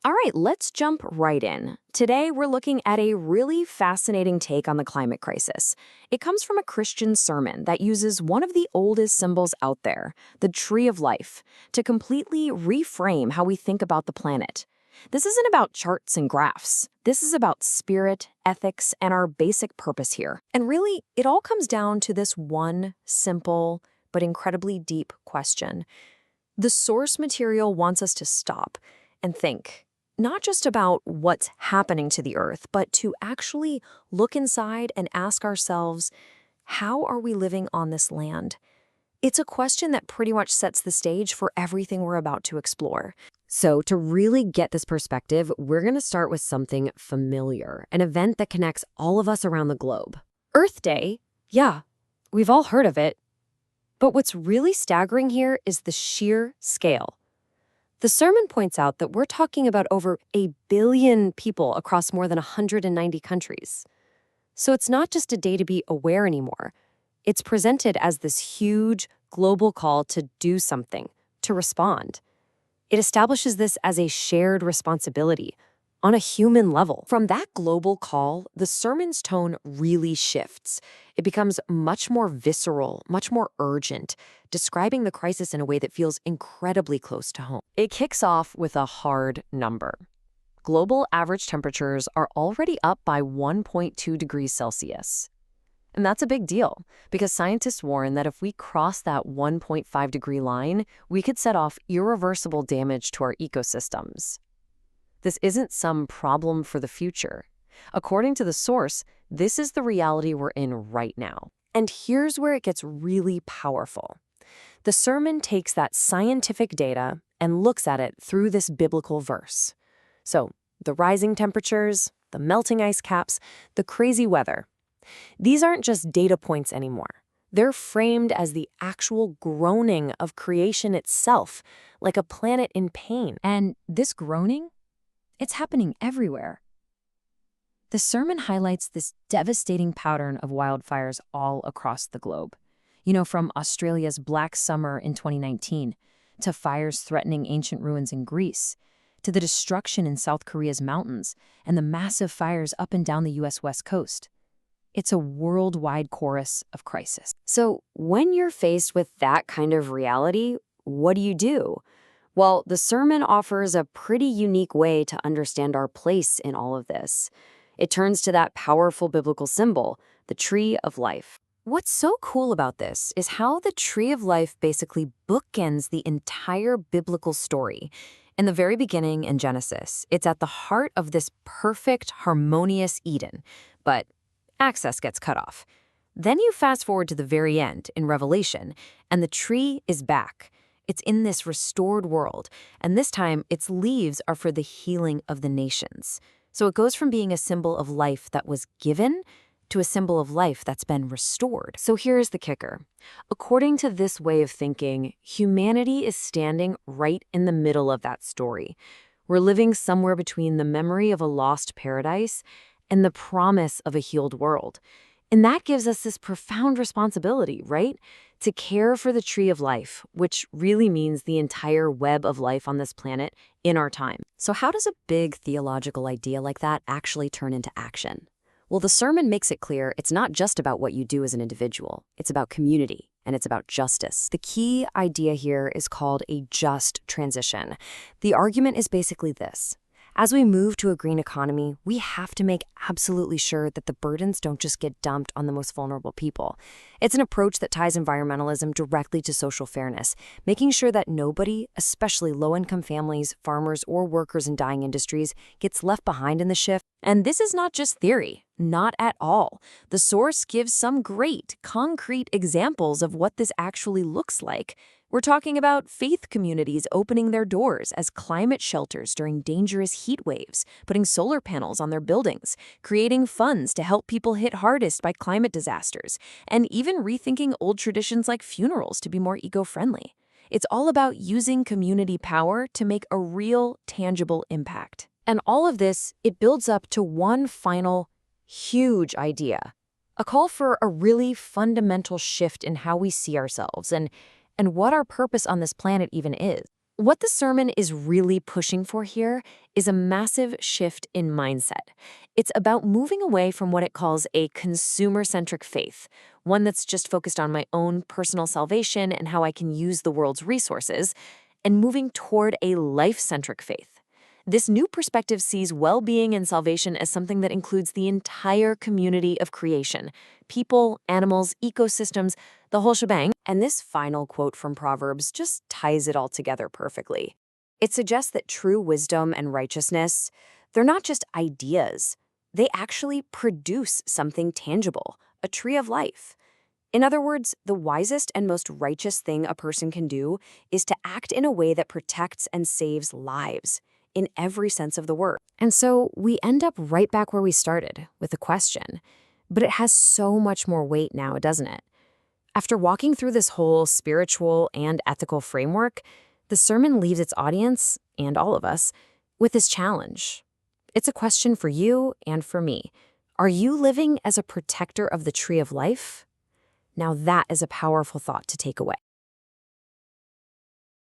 All right, let's jump right in. Today, we're looking at a really fascinating take on the climate crisis. It comes from a Christian sermon that uses one of the oldest symbols out there, the tree of life, to completely reframe how we think about the planet. This isn't about charts and graphs. This is about spirit, ethics, and our basic purpose here. And really, it all comes down to this one simple but incredibly deep question. The source material wants us to stop and think, not just about what's happening to the Earth, but to actually look inside and ask ourselves, how are we living on this land? It's a question that pretty much sets the stage for everything we're about to explore. So to really get this perspective, we're going to start with something familiar, an event that connects all of us around the globe. Earth Day, yeah, we've all heard of it. But what's really staggering here is the sheer scale. The sermon points out that we're talking about over 1 billion people across more than 190 countries. So it's not just a day to be aware anymore. It's presented as this huge global call to do something, to respond. It establishes this as a shared responsibility on a human level. From that global call, the sermon's tone really shifts. It becomes much more visceral, much more urgent, describing the crisis in a way that feels incredibly close to home. It kicks off with a hard number. Global average temperatures are already up by 1.2 degrees Celsius. And that's a big deal, because scientists warn that if we cross that 1.5 degree line, we could set off irreversible damage to our ecosystems. This isn't some problem for the future. According to the source, this is the reality we're in right now. And here's where it gets really powerful. The sermon takes that scientific data and looks at it through this biblical verse. So, the rising temperatures, the melting ice caps, the crazy weather. These aren't just data points anymore. They're framed as the actual groaning of creation itself, like a planet in pain. And this groaning? It's happening everywhere. The sermon highlights this devastating pattern of wildfires all across the globe. From Australia's Black Summer in 2019, to fires threatening ancient ruins in Greece, to the destruction in South Korea's mountains, and the massive fires up and down the U.S. West Coast. It's a worldwide chorus of crisis. So when you're faced with that kind of reality, what do? Well, the sermon offers a pretty unique way to understand our place in all of this. It turns to that powerful biblical symbol, the tree of life. What's so cool about this is how the tree of life basically bookends the entire biblical story. In the very beginning in Genesis, it's at the heart of this perfect, harmonious Eden, but access gets cut off. Then you fast forward to the very end in Revelation, and the tree is back. It's in this restored world, and this time its leaves are for the healing of the nations. So it goes from being a symbol of life that was given to a symbol of life that's been restored. So here's the kicker. According to this way of thinking, humanity is standing right in the middle of that story. We're living somewhere between the memory of a lost paradise and the promise of a healed world. And that gives us this profound responsibility, right? To care for the tree of life, which really means the entire web of life on this planet in our time. So how does a big theological idea like that actually turn into action? Well, the sermon makes it clear it's not just about what you do as an individual. It's about community, and it's about justice. The key idea here is called a just transition. The argument is basically this. As we move to a green economy, we have to make absolutely sure that the burdens don't just get dumped on the most vulnerable people. It's an approach that ties environmentalism directly to social fairness, making sure that nobody, especially low-income families, farmers, or workers in dying industries, gets left behind in the shift. And this is not just theory, not at all. The source gives some great, concrete examples of what this actually looks like. We're talking about faith communities opening their doors as climate shelters during dangerous heat waves, putting solar panels on their buildings, creating funds to help people hit hardest by climate disasters, and even rethinking old traditions like funerals to be more eco-friendly. It's all about using community power to make a real, tangible impact. And all of this, it builds up to one final, huge idea. A call for a really fundamental shift in how we see ourselves and what our purpose on this planet even is. What the sermon is really pushing for here is a massive shift in mindset. It's about moving away from what it calls a consumer-centric faith, one that's just focused on my own personal salvation and how I can use the world's resources, and moving toward a life-centric faith. This new perspective sees well-being and salvation as something that includes the entire community of creation: people, animals, ecosystems, the whole shebang. And this final quote from Proverbs just ties it all together perfectly. It suggests that true wisdom and righteousness, they're not just ideas. They actually produce something tangible, a tree of life. In other words, the wisest and most righteous thing a person can do is to act in a way that protects and saves lives, in every sense of the word. And so we end up right back where we started, with a question. But it has so much more weight now, doesn't it? After walking through this whole spiritual and ethical framework, the sermon leaves its audience, and all of us, with this challenge. It's a question for you and for me. Are you living as a protector of the tree of life? Now that is a powerful thought to take away.